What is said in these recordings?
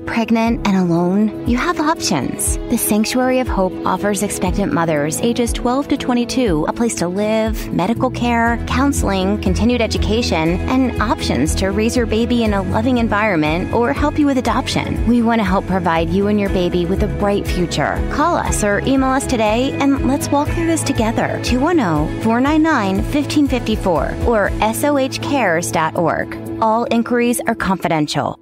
you pregnant and alone? You have options. The Sanctuary of Hope offers expectant mothers ages 12 to 22 a place to live, medical care, counseling, continued education, and options to raise your baby in a loving environment or help you with adoption. We want to help provide you and your baby with a bright future. Call us or email us today and let's walk through this together. 210-499-1554 or sohcares.org. All inquiries are confidential.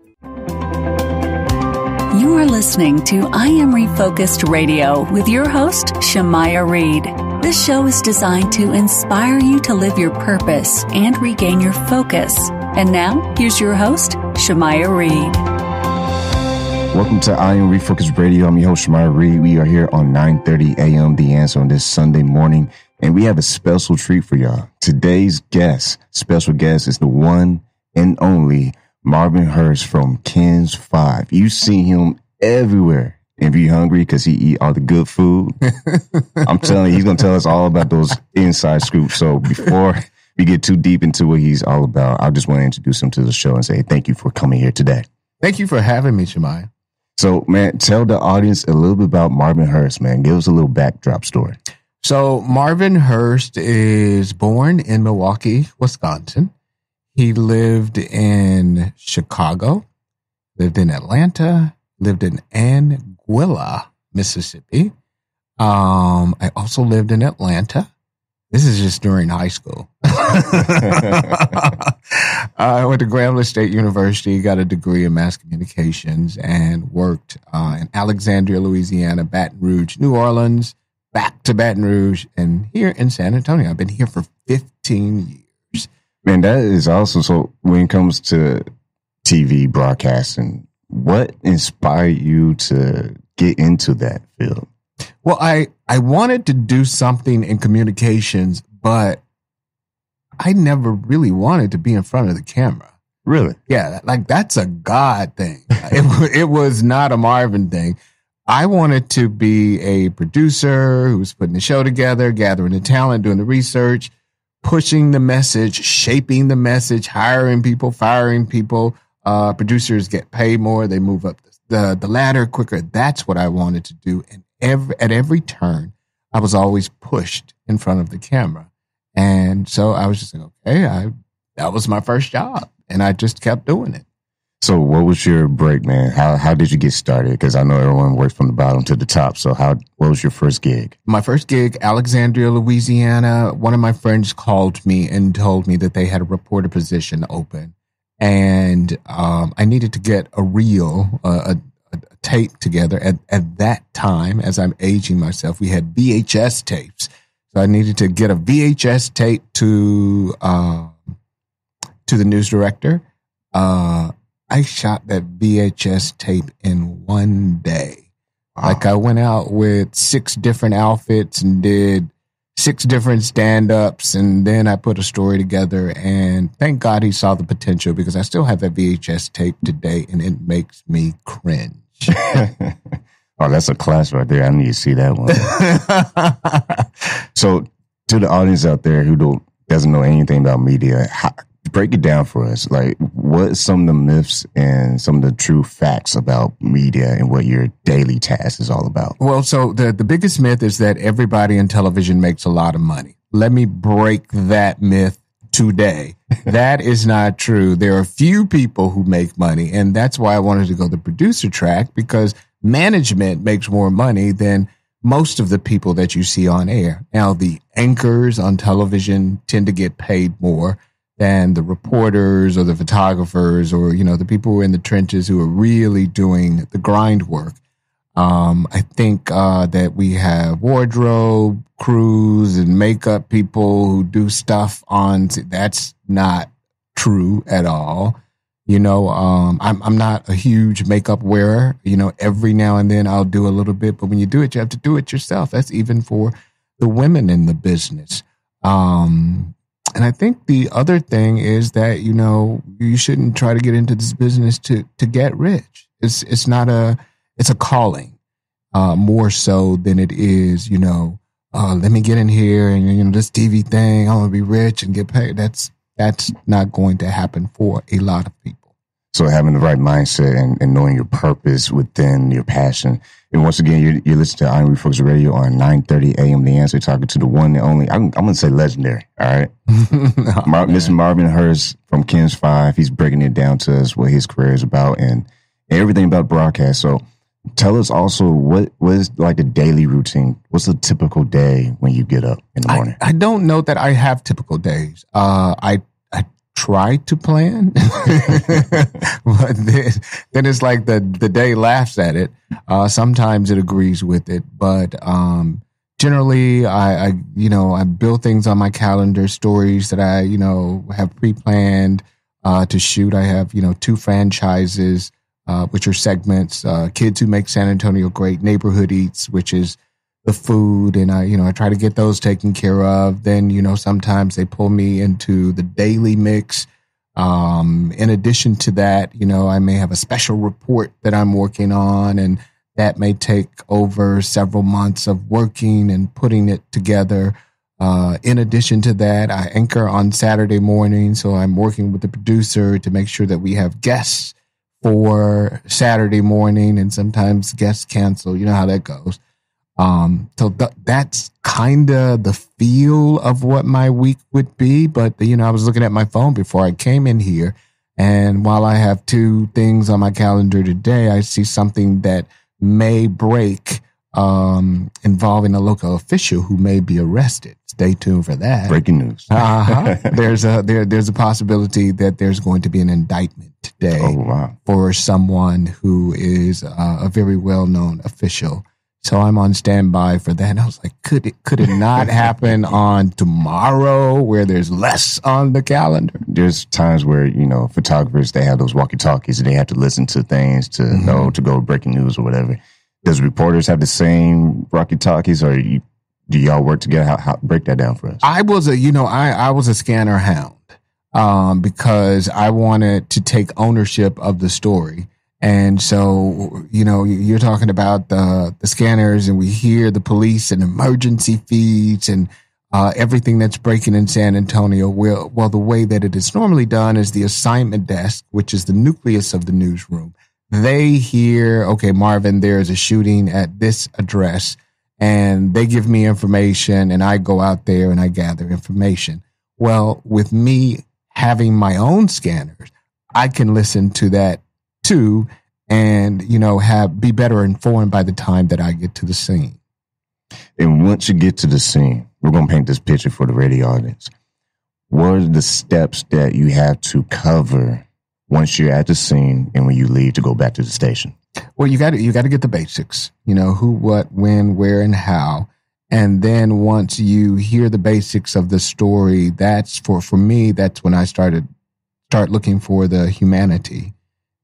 You are listening to I Am Refocused Radio with your host, Shamaya Reed. This show is designed to inspire you to live your purpose and regain your focus. And now, here's your host, Shamaya Reed. Welcome to I Am Refocused Radio. I'm your host, Shamaya Reed. We are here on 9:30 a.m. The Answer on this Sunday morning, and we have a special treat for y'all. Today's special guest, is the one and only Marvin Hurst from KENS 5. You see him everywhere. If you're hungry because he eat all the good food, I'm telling you, he's going to tell us all about those inside scoops. So before we get too deep into what he's all about, I just want to introduce him to the show and say thank you for coming here today. Thank you for having me, Shamaya. So, man, tell the audience a little bit about Marvin Hurst, man. Give us a little backdrop story. So Marvin Hurst is born in Milwaukee, Wisconsin. He lived in Chicago, lived in Atlanta, lived in Anguilla, Mississippi. I also lived in Atlanta. This is just during high school. I went to Grambling State University, got a degree in mass communications, and worked in Alexandria, Louisiana, Baton Rouge, New Orleans, back to Baton Rouge, and here in San Antonio. I've been here for 15 years. Man, that is awesome. So when it comes to TV broadcasting, what inspired you to get into that field? Well, I wanted to do something in communications, but I never really wanted to be in front of the camera. Really? Yeah, like that's a God thing. It was not a Marvin thing. I wanted to be a producer who was putting the show together, gathering the talent, doing the research, pushing the message, shaping the message, hiring people, firing people. Producers get paid more. They move up the ladder quicker. That's what I wanted to do. And at every turn, I was always pushed in front of the camera. And so I was just like, okay, that was my first job. And I just kept doing it. So what was your break, man? How did you get started? Because I know everyone works from the bottom to the top. So what was your first gig? My first gig, Alexandria, Louisiana. One of my friends called me and told me that they had a reporter position open. And I needed to get a reel, a tape together. At that time, as I'm aging myself, we had VHS tapes. So I needed to get a VHS tape to the news director. I shot that VHS tape in one day. Wow. Like I went out with 6 different outfits and did 6 different stand-ups, and then I put a story together, and thank God he saw the potential, because I still have that VHS tape today, and it makes me cringe. Oh, that's a class right there. I need to see that one. So to the audience out there who doesn't know anything about media, break it down for us. Like, what are some of the myths and some of the true facts about media and what your daily task is all about? Well, so the biggest myth is that everybody in television makes a lot of money. Let me break that myth today. That is not true. There are few people who make money, and that's why I wanted to go the producer track, because management makes more money than most of the people that you see on air. Now, the anchors on television tend to get paid more than the reporters or the photographers or, the people who are in the trenches who are really doing the grind work. I think that we have wardrobe crews and makeup people who do stuff on. That's not true at all. I'm not a huge makeup wearer. Every now and then I'll do a little bit, but when you do it, you have to do it yourself. That's even for the women in the business. And I think the other thing is that, you shouldn't try to get into this business to get rich. It's a calling, more so than it is, let me get in here and, this TV thing, I want to be rich and get paid. That's not going to happen for a lot of people. So having the right mindset and knowing your purpose within your passion. And once again, you're listening to I Am Refocused Radio on 9:30 a.m. The Answer, talking to the one and only, I'm going to say legendary, all right? Mr. Marvin Hurst from KENS 5. He's breaking it down to us what his career is about and everything about broadcast. So tell us also what is like the daily routine? What's a typical day when you get up in the morning? I don't know that I have typical days. I try to plan, but then it's like the day laughs at it. Sometimes it agrees with it, but generally I build things on my calendar, stories that I have pre-planned to shoot. I have 2 franchises, which are segments, Kids Who Make San Antonio Great, Neighborhood Eats, which is the food, and I try to get those taken care of. Then, sometimes they pull me into the daily mix. In addition to that, I may have a special report that I'm working on, and that may take over several months of working and putting it together. In addition to that, I anchor on Saturday morning, so I'm working with the producer to make sure that we have guests for Saturday morning, and sometimes guests cancel. You know how that goes. So that's kind of the feel of what my week would be. But, I was looking at my phone before I came in here, and while I have 2 things on my calendar today, I see something that may break, involving a local official who may be arrested. Stay tuned for that. Breaking news. There's a possibility that there's going to be an indictment today for someone who is a very well-known official. So I'm on standby for that. And I was like, could it not happen on tomorrow where there's less on the calendar? There's times where, photographers, they have those walkie-talkies and they have to listen to things to know to go breaking news or whatever. Does reporters have the same walkie-talkies, or do y'all work together? How break that down for us? I was a scanner hound because I wanted to take ownership of the story. And so, you're talking about the scanners, and we hear the police and emergency feeds and everything that's breaking in San Antonio. Well, the way that it is normally done is the assignment desk, which is the nucleus of the newsroom. They hear, okay, Marvin, there's a shooting at this address, and they give me information, and I go out there and I gather information. Well, with me having my own scanners, I can listen to that too, and be better informed by the time that I get to the scene. And once you get to the scene, we're going to paint this picture for the radio audience. What are the steps that you have to cover once you're at the scene and when you leave to go back to the station? Well, you got to get the basics. Who, what, when, where, and how. And then once you hear the basics of the story, that's for me. That's when I start looking for the humanity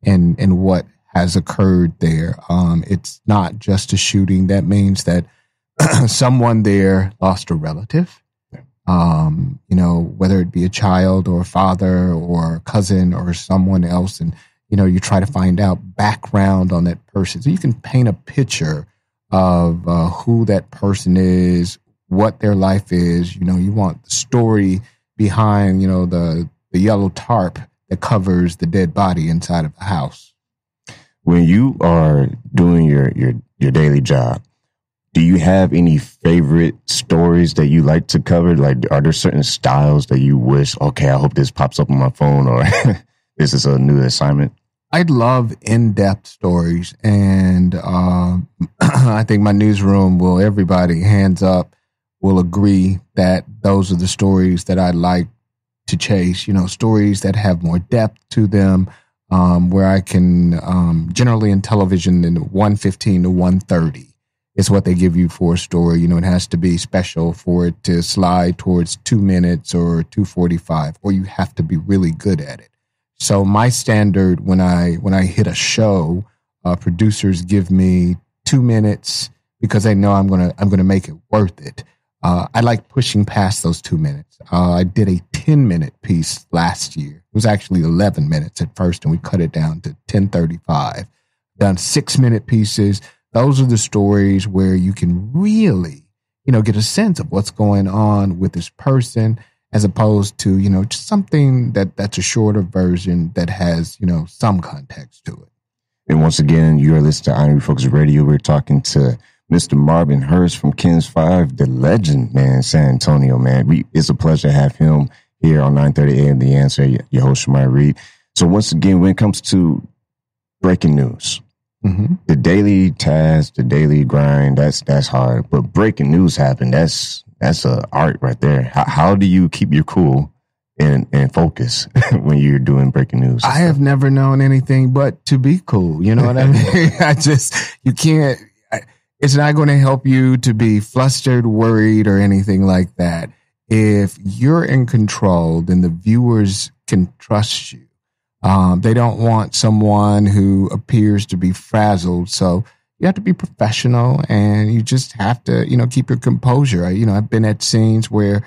and what has occurred there. It's not just a shooting. That means that someone there lost a relative, whether it be a child or a father or a cousin or someone else. And, you try to find out background on that person. So you can paint a picture of who that person is, what their life is. You want the story behind, the yellow tarp that covers the dead body inside of the house. When you are doing your daily job, do you have any favorite stories that you like to cover? Like, are there certain styles that you wish, okay, I hope this pops up on my phone, or this is a new assignment? I'd love in-depth stories, and I think my newsroom everybody, hands up, will agree that those are the stories that I like to chase, stories that have more depth to them, where I can, generally in television, in 1:15 to 1:30 is what they give you for a story. It has to be special for it to slide towards 2 minutes or 2:45, or you have to be really good at it. So my standard when I hit a show, producers give me 2 minutes because they know I'm gonna make it worth it. I like pushing past those 2 minutes. I did a 10-minute piece last year. It was actually 11 minutes at first, and we cut it down to 10:35. Done 6-minute pieces. Those are the stories where you can really, get a sense of what's going on with this person. as opposed to, just something that's a shorter version that has, some context to it. And once again, you are listening to I Am Refocused Radio. We're talking to Mr. Marvin Hurst from KENS 5, the legend, man, San Antonio, man. It's a pleasure to have him here on 9:30 a.m. The Answer, your host, Shemaya Reed. So once again, when it comes to breaking news, the daily task, the daily grind, that's hard. But breaking news happen, that's an art right there. How do you keep your cool and focus when you're doing breaking news? I have never known anything but to be cool. You know what I mean? You can't, it's not going to help you to be flustered, worried, or anything like that. If you're in control, then the viewers can trust you. They don't want someone who appears to be frazzled. So you have to be professional, and you just have to, keep your composure. I've been at scenes where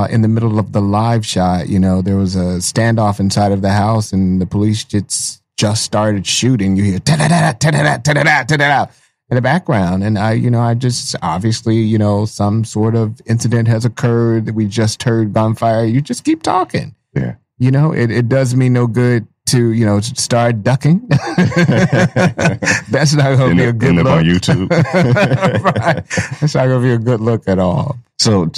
in the middle of the live shot, there was a standoff inside of the house and the police just started shooting. You hear ta-da-da, ta-da-da, ta-da-da, ta-da-da in the background. And I just obviously, some sort of incident has occurred. We just heard gunfire. You just keep talking. Yeah. It does me no good to, start ducking. That's not going to be a good look. On YouTube. Right. That's not going to be a good look at all. So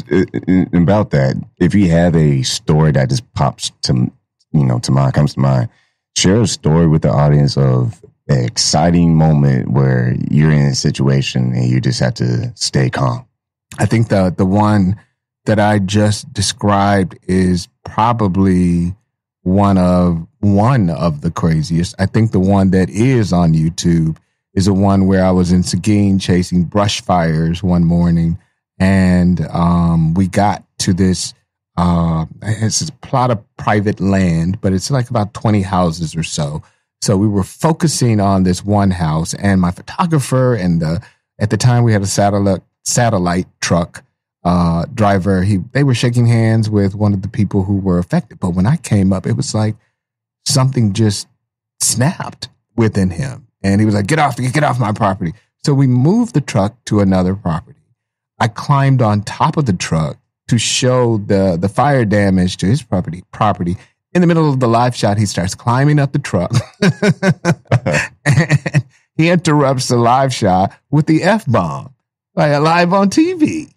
about that, if you have a story that just pops to mind, comes to mind, share a story with the audience of an exciting moment where you're in a situation and you just have to stay calm. I think the one that I just described is probably one of the craziest. I think the one that is on YouTube is the one where I was in Seguin chasing brush fires one morning, and we got to this. It's a plot of private land, but it's like about 20 houses or so. So we were focusing on this one house, and my photographer and at the time we had a satellite truck driver. They were shaking hands with one of the people who were affected. But when I came up, it was like something just snapped within him. And he was like, get off my property. So we moved the truck to another property. I climbed on top of the truck to show the fire damage to his property. In the middle of the live shot, he starts climbing up the truck. And he interrupts the live shot with the F-bomb, like live on TV.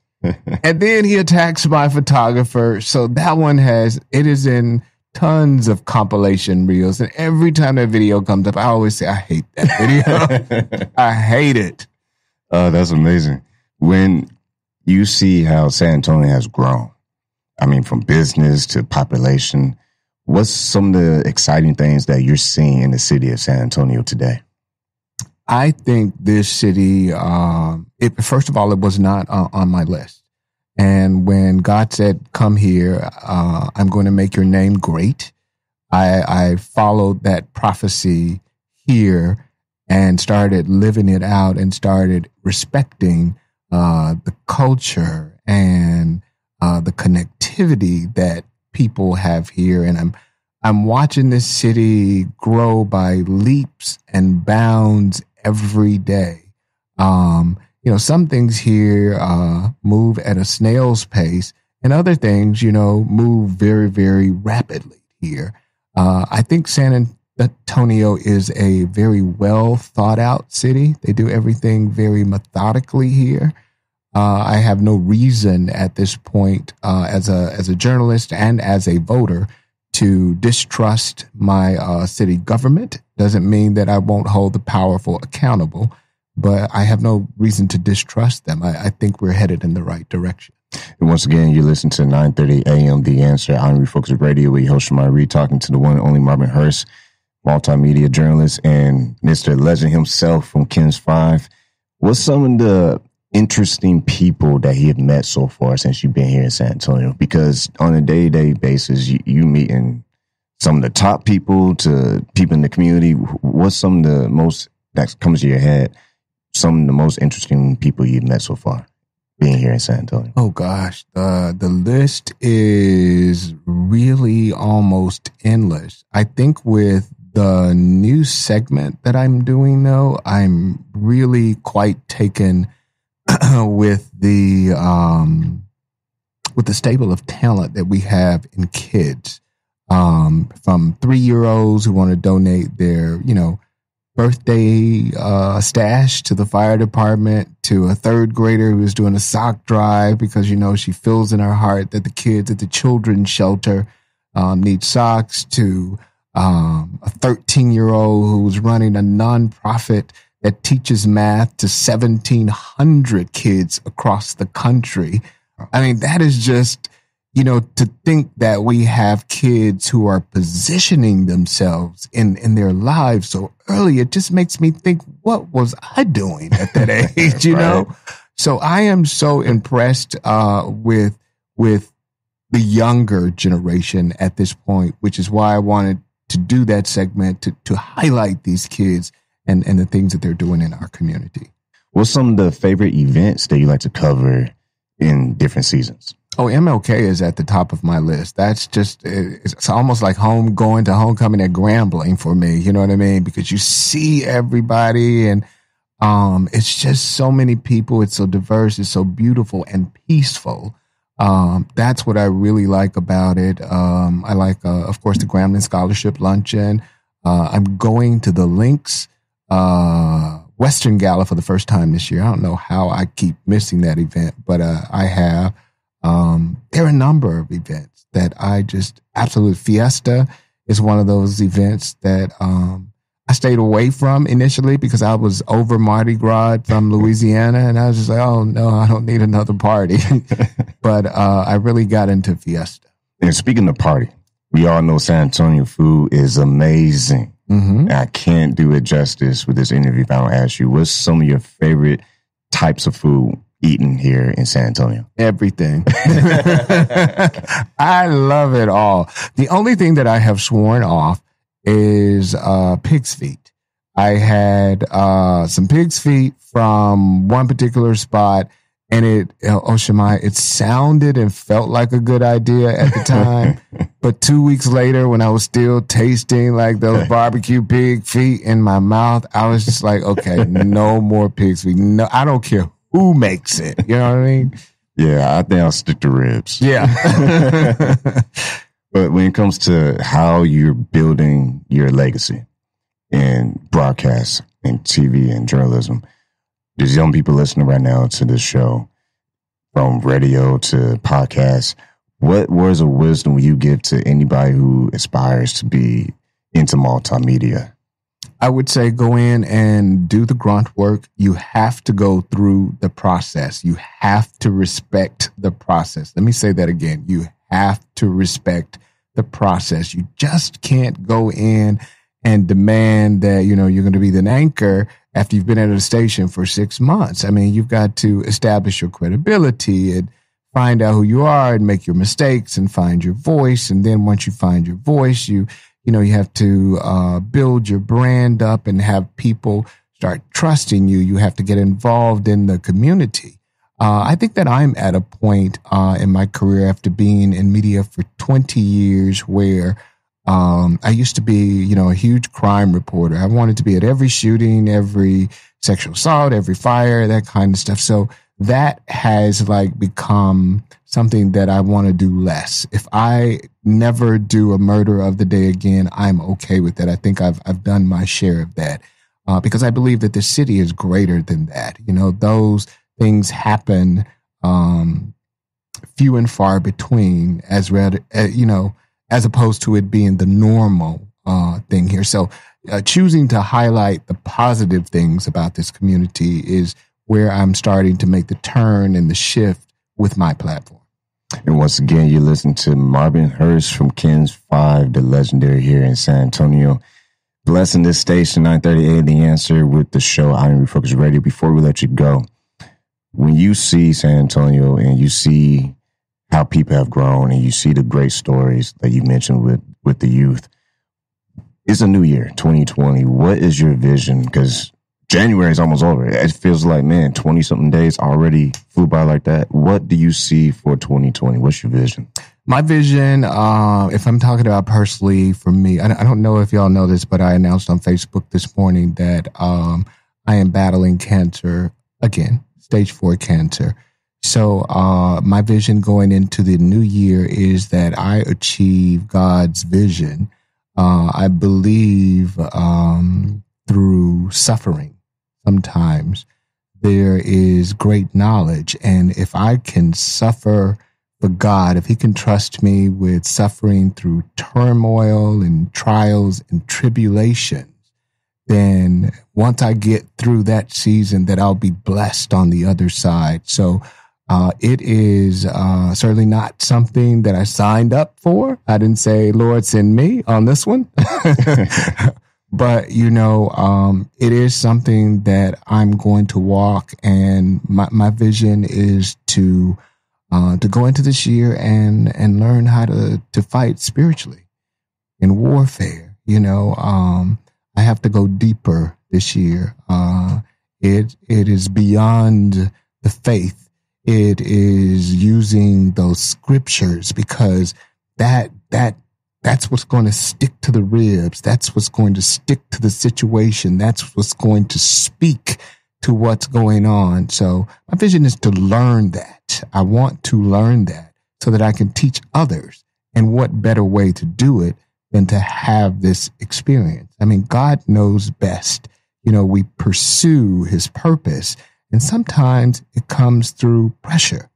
And then he attacks my photographer. So that one it is in tons of compilation reels. And every time that video comes up, I always say, I hate that video. I hate it. Oh, that's amazing. When you see how San Antonio has grown, I mean, from business to population, what's some of the exciting things that you're seeing in the city of San Antonio today? I think this city, first of all, it was not on my list. And when God said, come here, I'm going to make your name great, I followed that prophecy here and started living it out and started respecting the culture and the connectivity that people have here. And I'm watching this city grow by leaps and bounds every day. Some things here move at a snail's pace, and other things, move very, very rapidly here. I think San Antonio is a very well thought out city. They do everything very methodically here. I have no reason at this point, as a journalist and as a voter, to distrust my city government. Doesn't mean that I won't hold the powerful accountable, but I have no reason to distrust them. I think we're headed in the right direction. And once again, you listen to 9:30 a.m. The Answer. I'm Refocused Radio with your host, Shemaya Reed, talking to the one and only Marvin Hurst, multimedia journalist and Mr. Legend himself from KENS 5. What's some of the interesting people that he have met so far since you've been here in San Antonio? Because on a day-to-day basis, you meeting some of the top people to people in the community. What's some of the most that comes to your head? Some of the most interesting people you've met so far being here in San Antonio? Oh gosh, the list is really almost endless. I think with the new segment that I'm doing, though, I'm really quite taken with the with the stable of talent that we have in kids, from 3-year-olds who want to donate their, birthday stash to the fire department, to a 3rd grader who is doing a sock drive because, she feels in her heart that the kids at the children's shelter need socks, to a 13-year-old who's running a nonprofit that teaches math to 1,700 kids across the country. I mean, that is just, to think that we have kids who are positioning themselves in their lives so early, it just makes me think, what was I doing at that age, you know? So I am so impressed with the younger generation at this point, which is why I wanted to do that segment to highlight these kids and the things that they're doing in our community. What's some of the favorite events that you like to cover in different seasons? Oh, MLK is at the top of my list. That's just, it's almost like going to homecoming at Grambling for me. You know what I mean? Because you see everybody and it's just so many people. It's so diverse. It's so beautiful and peaceful. That's what I really like about it. I like, of course, the Grambling Scholarship Luncheon. I'm going to the Links Western Gala for the first time this year. I don't know how I keep missing that event, but I have. There are a number of events that I just absolutely. Fiesta is one of those events that I stayed away from initially because I was over Mardi Gras from Louisiana, and I was just like, oh no, I don't need another party. But I really got into Fiesta. And speaking of party, we all know San Antonio food is amazing. Mm-hmm. I can't do it justice with this interview if I don't ask you, what's some of your favorite types of food eaten here in San Antonio? Everything. I love it all. The only thing that I have sworn off is pig's feet. I had some pig's feet from one particular spot, and it sounded and felt like a good idea at the time. But 2 weeks later, when I was still tasting like those barbecue pig feet in my mouth, I was just like, okay, no more pig's feet. No, I don't care who makes it. You know what I mean? Yeah, I think I'll stick to ribs. Yeah. But when it comes to how you're building your legacy in broadcast and TV and journalism, there's young people listening right now to this show, from radio to podcasts. What words of wisdom will you give to anybody who aspires to be into multimedia? I would say go in and do the grunt work. You have to go through the process. You have to respect the process. Let me say that again. You have to respect the process. You just can't go in and demand that, you're going to be the anchor after you've been at a station for 6 months. I mean, you've got to establish your credibility and find out who you are and make your mistakes and find your voice. And then once you find your voice, you have to build your brand up and have people start trusting you. You have to get involved in the community. I think that I'm at a point in my career after being in media for 20 years where I used to be, a huge crime reporter. I wanted to be at every shooting, every sexual assault, every fire, that kind of stuff. So that has become something that I want to do less. If I never do a murder of the day again, I'm okay with that. I think I've done my share of that because I believe that the city is greater than that. Those things happen few and far between as opposed to it being the normal thing here. So choosing to highlight the positive things about this community is where I'm starting to make the turn and the shift with my platform. And once again, you listen to Marvin Hurst from KENS 5, the legendary here in San Antonio. Blessing this station, 930 AM, The Answer, with the show I Am Refocused Radio. Before we let you go, when you see San Antonio and you see how people have grown and you see the great stories that you mentioned with the youth, it's a new year, 2020. What is your vision? Because January is almost over. It feels like, 20-something days already flew by like that. What do you see for 2020? What's your vision? My vision, if I'm talking about personally for me, I don't know if y'all know this, but I announced on Facebook this morning that I am battling cancer again, stage 4 cancer. So my vision going into the new year is that I achieve God's vision. I believe through suffering. Sometimes there is great knowledge. And if I can suffer for God, if he can trust me with suffering through turmoil and trials and tribulations, then once I get through that season, that I'll be blessed on the other side. So it is certainly not something that I signed up for. I didn't say, Lord, send me on this one. But, it is something that I'm going to walk. And my vision is to go into this year and learn how to fight spiritually in warfare. I have to go deeper this year. It is beyond the faith. It is using those scriptures, because that's what's going to stick to the ribs. That's what's going to stick to the situation. That's what's going to speak to what's going on. So my vision is to learn that. I want to learn that so that I can teach others. And what better way to do it than to have this experience? I mean, God knows best. We pursue his purpose, and sometimes it comes through pressure.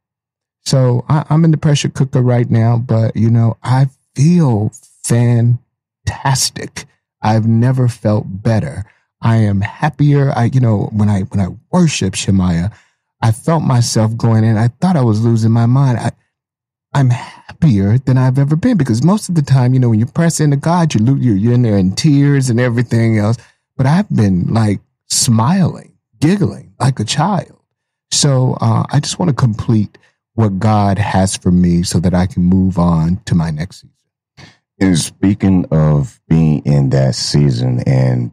So I'm in the pressure cooker right now, but, I feel fantastic. I've never felt better. I am happier. When I worship Shemaiah, I felt myself going in. I thought I was losing my mind. I'm happier than I've ever been, because most of the time, when you press into God, you're in there in tears and everything else. But I've been like smiling, giggling like a child. So I just want to complete what God has for me so that I can move on to my next season. And speaking of being in that season and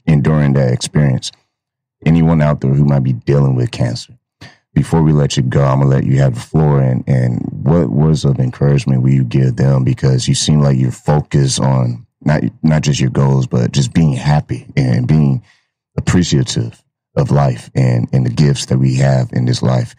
enduring that experience, anyone out there who might be dealing with cancer, before we let you go, I'm going to let you have the floor. And what words of encouragement will you give them? Because you seem like you're focused on not just your goals, but just being happy and being appreciative of life and the gifts that we have in this life.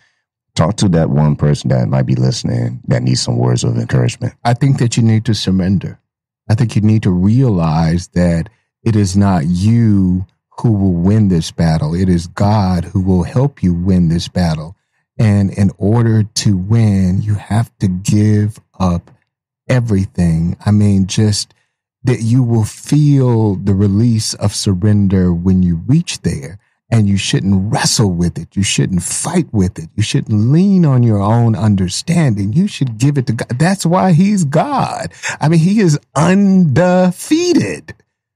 Talk to that one person that might be listening that needs some words of encouragement. I think that you need to surrender. I think you need to realize that it is not you who will win this battle. It is God who will help you win this battle. And in order to win, you have to give up everything. I mean, just that you will feel the release of surrender when you reach there. And you shouldn't wrestle with it. You shouldn't fight with it. You shouldn't lean on your own understanding. You should give it to God. That's why he's God. I mean, he is undefeated.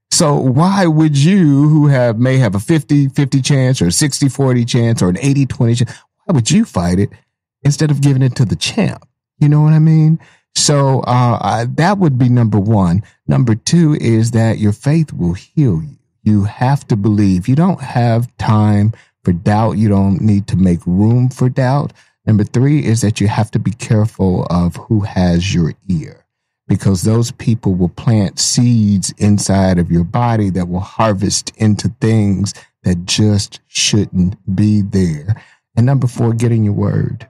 So why would you, who may have a 50-50 chance or a 60-40 chance or an 80-20 chance, why would you fight it instead of giving it to the champ? You know what I mean? So that would be number one. Number two is that your faith will heal you. You have to believe. You don't have time for doubt. You don't need to make room for doubt. Number three is that you have to be careful of who has your ear, because those people will plant seeds inside of your body that will harvest into things that just shouldn't be there. And number four, get in your word.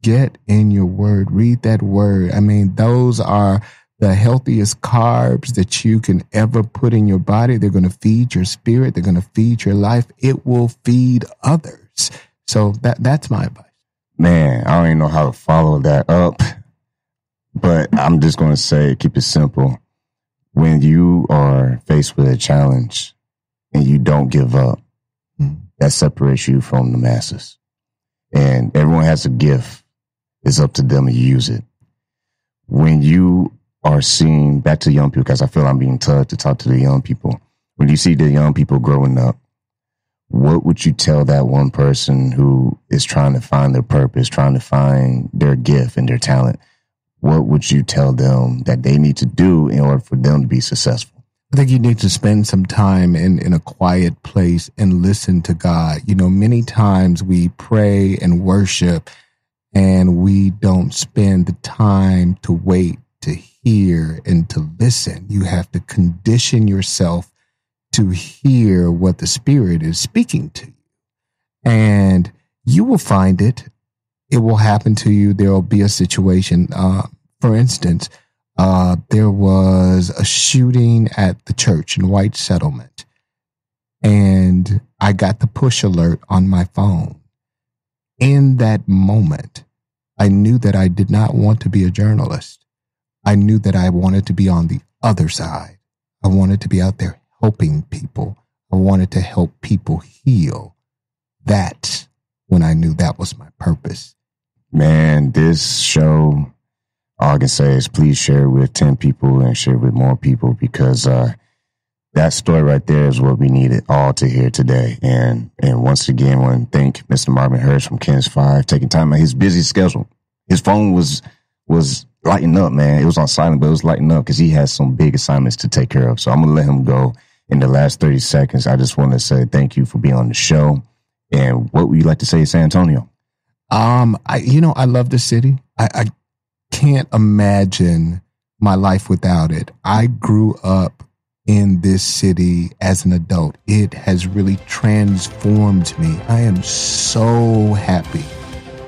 Get in your word. Read that word. I mean, those are the healthiest carbs that you can ever put in your body. They're going to feed your spirit. They're going to feed your life. It will feed others. So that's my advice. Man, I don't even know how to follow that up, but I'm just going to say, keep it simple. When you are faced with a challenge and you don't give up, that separates you from the masses. And everyone has a gift. It's up to them to use it. When you are seeing, back to young people, because I feel I'm being tough to talk to the young people. When you see the young people growing up, what would you tell that one person who is trying to find their purpose, trying to find their gift and their talent? What would you tell them that they need to do in order for them to be successful? I think you need to spend some time in a quiet place and listen to God. You know, many times we pray and worship and we don't spend the time to wait, to hear and to listen. You have to condition yourself to hear what the Spirit is speaking to you. And you will find it. it will happen to you. There will be a situation. For instance, there was a shooting at the church in White Settlement, and I got the push alert on my phone. In that moment, I knew that I did not want to be a journalist. I knew that I wanted to be on the other side. I wanted to be out there helping people. I wanted to help people heal. That's when I knew that was my purpose. Man, this show, all I can say is please share it with 10 people and share it with more people, because that story right there is what we needed all to hear today. And once again, I want to thank Mr. Marvin Hurst from KENS 5 taking time out his busy schedule. His phone was lighting up, man. It was on silent, but it was lighting up because he has some big assignments to take care of. So I'm going to let him go in the last 30 seconds. I just want to say thank you for being on the show. And what would you like to say, San Antonio? I love the city. I can't imagine my life without it. I grew up in this city as an adult. It has really transformed me. I am so happy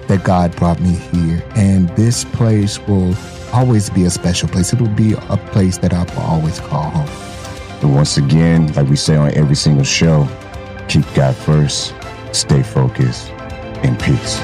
that God brought me here. And this place will always be a special place. It will be a place that I will always call home. And once again, like we say on every single show, keep God first, stay focused, and peace.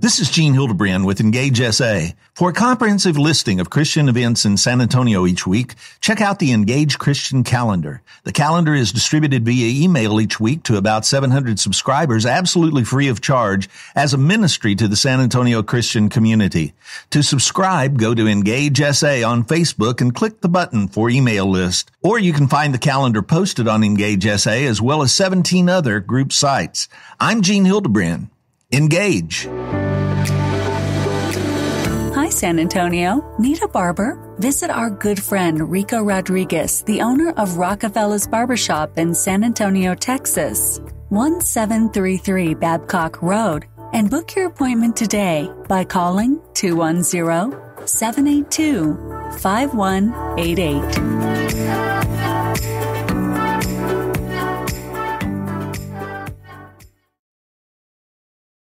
This is Gene Hildebrand with Engage SA. For a comprehensive listing of Christian events in San Antonio each week, check out the Engage Christian Calendar. The calendar is distributed via email each week to about 700 subscribers, absolutely free of charge, as a ministry to the San Antonio Christian community. To subscribe, go to Engage SA on Facebook and click the button for email list. Or you can find the calendar posted on Engage SA as well as 17 other group sites. I'm Gene Hildebrand. Engage. Hi, San Antonio. Need a barber? Visit our good friend Rico Rodriguez, the owner of Rockefeller's Barbershop in San Antonio, Texas, 1733 Babcock Road, and book your appointment today by calling 210-782-5188.